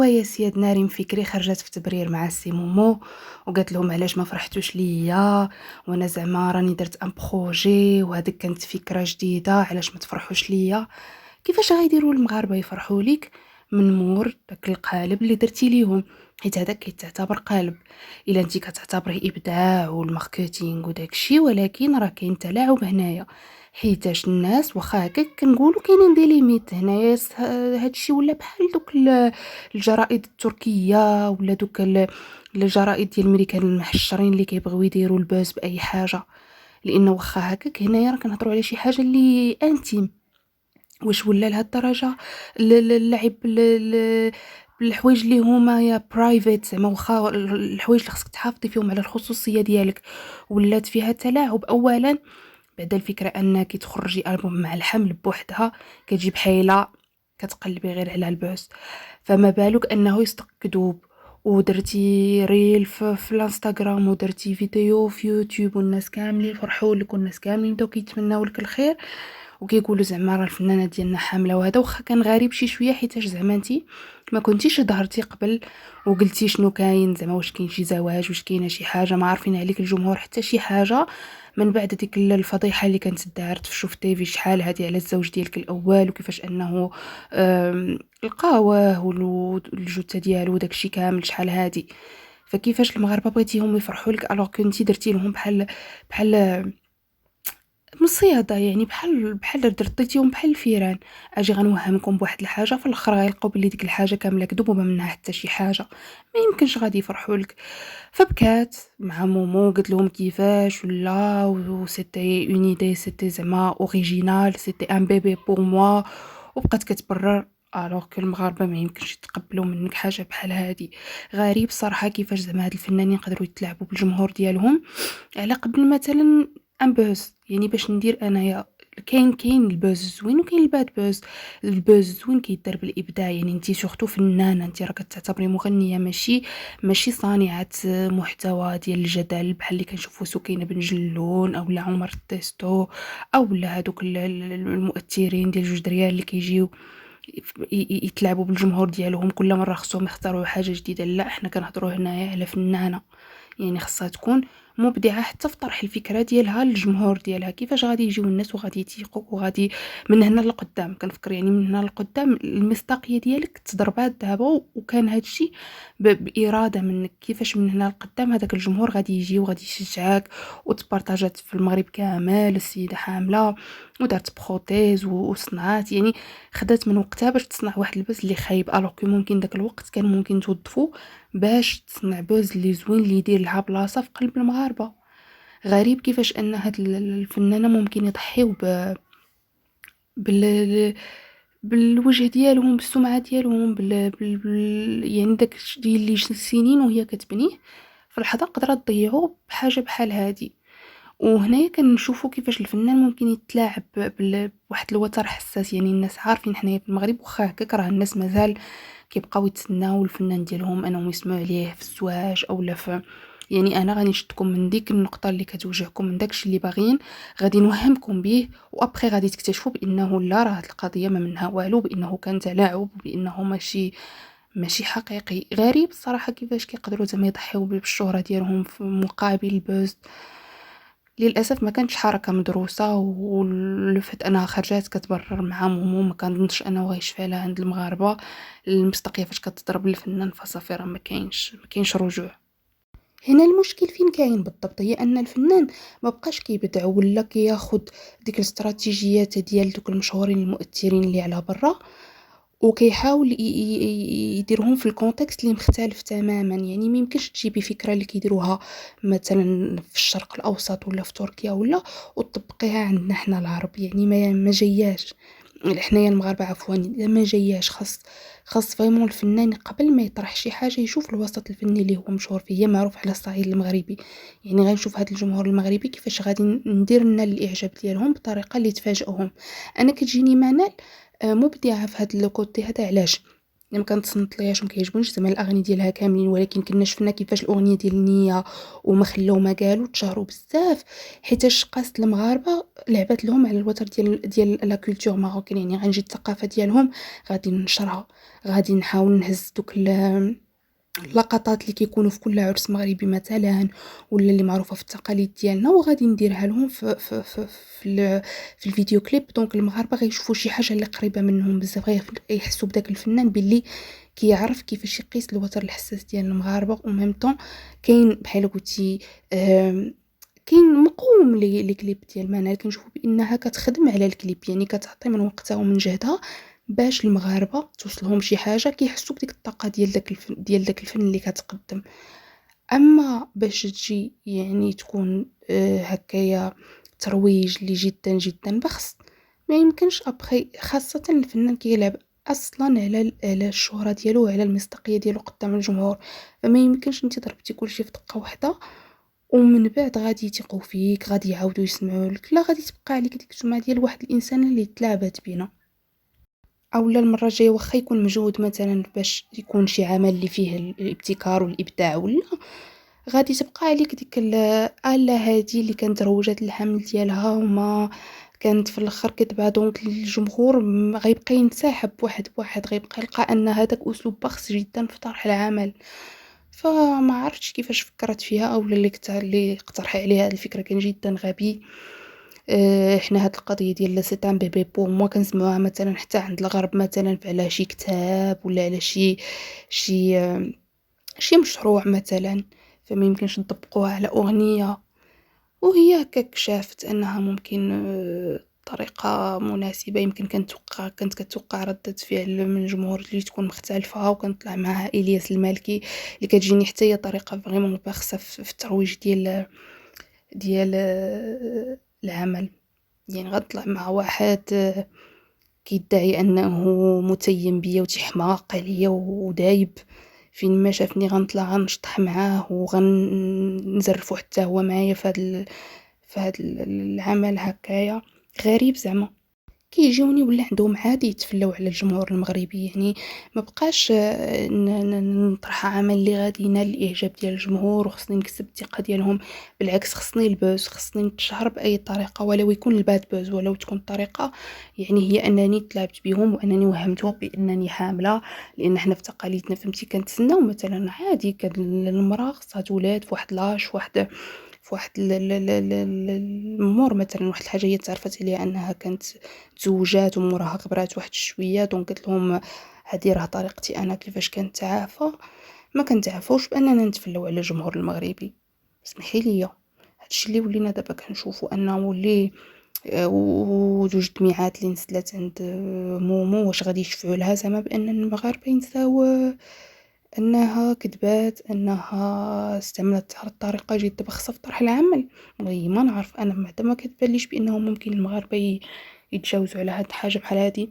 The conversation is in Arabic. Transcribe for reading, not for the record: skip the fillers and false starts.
ايوا يا سياد نارين فكري خرجت في تبرير مع السي مومو، وقالت لهم علاش ما فرحتوش ليا، وانا زعما راني درت ان بروجي وهذيك كانت فكره جديده، علاش ما تفرحوش ليا؟ كيفاش غيديروا المغاربه يفرحوا ليك من مور داك القالب اللي درتي ليهم؟ حيت هذاك كيتعتبر قالب، الا انت كتعتبره ابداع والماركتينغ وداك الشيء، ولكن راه كاين تلاعب هنايا. حيتاش الناس واخا هكاك كنقولوا كاينين دي ليميت هنايا. هادشي ولا بحال دوك الجرائد التركيه ولا دوك الجرائد ديال الميريكان المحشرين اللي كيبغيو يديروا البوز باي حاجه. لانه واخا هكاك هنايا راه كنهضروا على شي حاجه اللي انتيم. واش ولا لهاد الدرجه اللعب بالحوايج اللي هما يا برايفت، زعما واخا الحوايج اللي خصك تحافظي فيهم على الخصوصيه ديالك ولات فيها تلاعب. اولا بعد الفكره انك تخرجي البوم مع الحمل بوحدها كتجي بحيله كتقلبي غير على البوس، فما بالك انه يصدق كذوب. ودرتي ريل في الانستغرام ودرتي فيديو في يوتيوب والناس كاملين فرحوا لك والناس كاملين بداو كيتمناو لك الخير، وكيقولوا زعما راه الفنانه ديالنا حامله. وهذا واخا كان غريب شي شويه، حيتاش زعما انتي ما كنتيش ظهرتي قبل وقلتي شنو كاين، زعما واش كاين شي زواج، واش كاينه شي حاجه ما عارفين عليك الجمهور حتى شي حاجه. من بعد ديك الفضيحه اللي كانت دارت في شوف تيفي شحال هذه على الزوج ديالك الاول، وكيفاش انه لقاوه والجثه ديالو وداكشي كامل شحال هادي. فكيفاش المغاربه بغيتيهم يفرحوا لك الوغ كنتي درتي لهم بحال مصيادة، يعني بحال درتيهم بحال الفيران. اجي غنوهمكم بواحد الحاجه في الاخر غيلقاو بلي ديك الحاجه كامله كذوب وما منها حتى شي حاجه، ما يمكنش غادي يفرحوا لك. فبكات مع مومو قلت لهم كيفاش ولا و سيتي اون ايدي، سيتي زعما اوريجينال، سيتي ان بيبي بور موا. وبقات كتبرر الوغ كو المغاربه ما يمكنش يتقبلوا منك حاجه بحال هادي. غريب صراحه كيفاش زعما هاد الفنانين يقدروا يتلاعبوا بالجمهور ديالهم على قبل مثلا ان بوز. يعني باش ندير انايا كاين البوز الزوين وكاين الباد بوز. البوز الزوين كيدار بالابداع، يعني انتي سورتو فنانه، انتي راك تعتبري مغنيه ماشي صانعه محتوى ديال الجدل بحال اللي كنشوفوا سكينه بن جلون او لا عمر التيستو او لا هذوك المؤثرين ديال جوج دريال اللي كيجيو يتلاعبوا بالجمهور ديالهم كل مره خصهم يختاروا حاجه جديده. لا، احنا كنهضروا هنايا على فنانه، يعني خصها تكون مبدعه حتى في طرح الفكره ديالها للجمهور ديالها. كيفاش غادي يجيو الناس وغادي يتيقوا وغادي من هنا لقدام؟ كنفكر يعني من هنا لقدام المصداقيه ديالك تضربات دابا، وكان هادشي باراده منك. كيفاش من هنا لقدام هذاك الجمهور غادي يجي وغادي يشجعك؟ وتبارطاجات في المغرب كامل السيده حامله ودارت بروتيز وصنعات، يعني خدات من وقتها باش تصنع واحد البوز اللي خايب، الوغ كو ممكن داك الوقت كان ممكن توظفو باش تصنع بوز اللي زوين اللي يدير لها بلاصه في قلب المغاربه. غريب كيفاش ان هاد الفنانه ممكن يضحيو بال بالوجه ديالهم، بالسمعه ديالهم، يعني داك ديال اللي سنين وهي كتبنيه في لحظه قدرت تضيعو بحاجه بحال هادي. وهنايا كنشوفوا كيفاش الفنان ممكن يتلاعب بواحد الوتر حساس. يعني الناس عارفين حنايا في المغرب واخا هكاك راه الناس مازال كيبقاو يتسناو الفنان ديالهم انهم يسمعوا عليه في الزواج او لا في. يعني انا غادي نشدكم من ديك النقطه اللي كتوجهكم من داكشي اللي باغيين، غادي نوهمكم به، وابخي غادي تكتشفوا بانه لا، راه هاد القضيه ما منها والو، بانه كان تلاعب، بانه ماشي حقيقي. غريب الصراحه كيفاش كيقدروا زعما يضحيو بالشهره ديالهم في مقابل البوز. للاسف ما كانتش حركه مدروسه، ولفت انها خرجات كتبرر مع مومو. ما كنظنش انه غيشفى لها عند المغاربه المصداقيه فاش كتضرب الفنان، فصافي راه ما كاينش رجوع. هنا المشكل فين كاين بالضبط؟ هي ان الفنان ما بقاش كيبدع ولا كياخد ديك الاستراتيجيات ديال دوك المشهورين المؤثرين اللي على برا، وكيحاول يديرهم في الكونتكست اللي مختلف تماما. يعني ما يمكنش تجيبي فكره اللي كيديروها مثلا في الشرق الاوسط ولا في تركيا ولا وتطبقيها عندنا حنا العرب. يعني ما جياش حنايا المغاربه عفوا، لا ما جياش. خاص فريمون الفنان قبل ما يطرح شي حاجه يشوف الوسط الفني اللي هو مشهور فيه، معروف على الصعيد المغربي. يعني غنشوف هذا الجمهور المغربي كيفاش غادي ندير لنا الاعجاب ديالهم بطريقه اللي تفاجئهم. انا كتجيني منال مبدعه في هذا الكوتي هذا. علاش؟ ما كنتصنت لياش وما كيعجبونيش زعما الاغاني ديالها كاملين، ولكن كنا شفنا كيفاش الاغنيه ديال النيه وما خلاو ما قالوا تشهروا بزاف، حيتاش قاصد المغاربه لعبت لهم على الوتر ديال لا كولتور ماروكان. يعني غنجي الثقافه ديالهم غادي ننشرها، غادي نحاول نهز دوك اللقطات اللي كيكونوا في كل عرس مغربي مثلا، ولا اللي معروفه في التقاليد ديالنا، وغادي نديرها لهم في الفيديو كليب. دونك المغاربه غيشوفوا شي حاجه اللي قريبه منهم بزاف، غيحسوا بداك الفنان باللي كيعرف كيفاش يقيس الوتر الحساس ديال المغاربه. و ميم طون كاين بحال قلتي كاين مقوم لي كليب ديال منال كنشوفوا بانها كتخدم على الكليب، يعني كتعطي من وقتها ومن جهدها باش المغاربه توصلهم شي حاجه كيحسوا بديك الطاقه ديال داك الفن اللي كتقدم. اما باش تجي يعني تكون هكايا ترويج اللي جدا جدا بخس، ما يمكنش. ابخي خاصه الفنان كيلعب اصلا على الشهره ديالو وعلى المصداقيه ديالو قدام الجمهور، فما يمكنش انت ضربتي كلشي في دقه واحده ومن بعد غادي يثقوا فيك، غادي يعاودوا يسمعوا لك. لا، غادي تبقى عليك ديك السمعه ديال واحد الانسان اللي تلاعبات بينا. اولا المره الجايه واخا يكون مجهود مثلا باش يكون شي عمل اللي فيه الابتكار والابداع، ولا غادي تبقى عليك ديك الآلة هادي اللي كانت روجت الحمل ديالها وما كانت في الاخر كتباع. دونك الجمهور غيبقى ينسحب واحد بواحد، غيبقى يلقى ان هذاك اسلوب بخس جدا في طرح العمل. فما عرفتش كيفاش فكرت فيها، او اللي اقترح عليها هذه الفكره كان جدا غبي. حنا هاد القضيه ديال لا سيت ان بيبي بور موا كنسمعوها مثلا حتى عند الغرب، مثلا على شي كتاب ولا على شي شي مشروع مثلا، فما يمكنش نطبقوها على اغنيه. وهي هكاك شافت انها ممكن طريقه مناسبه. يمكن كانت كتوقع ردة فعل من الجمهور اللي تكون مختلفه، وكنطلع معها الياس المالكي اللي كتجيني حتى هي طريقه فريمون باخسه في الترويج ديال العمل. يعني غطلع مع واحد كيدعي انه متيم بيا وتيحماق عليا ودايب، فين ما شافني غنطلع غنشطح معاه وغنزرفو حتى هو معايا في هاد العمل هكايا غريب زعما. كيجيوني ولا عندهم عادي يتفلاو على الجمهور المغربي. يعني ما بقاش نطرح عمل اللي غادي ينال الاعجاب ديال الجمهور وخصني نكسب الثقه ديالهم. بالعكس، خصني البوز، خصني نتشهر باي طريقه، ولو يكون الباد بوز، ولو تكون الطريقه يعني هي انني تلاعبت بهم وانني وهمتهم بانني حامله. لان حنا في تقاليدنا فهمتي كنتسناو مثلا عادي كان المراه خصها تولاد في واحد لاش، في واحد المور مثلا، واحد الحاجه هي تعرفت عليها انها كانت تزوجات وموراها كبرات واحد شويه. دونك قلت لهم هذه راه طريقتي انا كيفاش كنتعافى. ما كنتعافوش باننا نتفلوا على الجمهور المغربي، اسمحي لي. هادشي اللي ولينا دابا كنشوفوا انه ولي وجوج دميعات اللي نزلت عند مومو واش غادي يشفعوا لها زعما بان المغاربه ينساو انها كذبات، انها استعملت طريقه جد بخصه في طرح العمل. والله ما نعرف، انا بعدا ما كتبانليش بانه ممكن المغاربه يتجاوزوا على هاد الحاجه بحال هادي.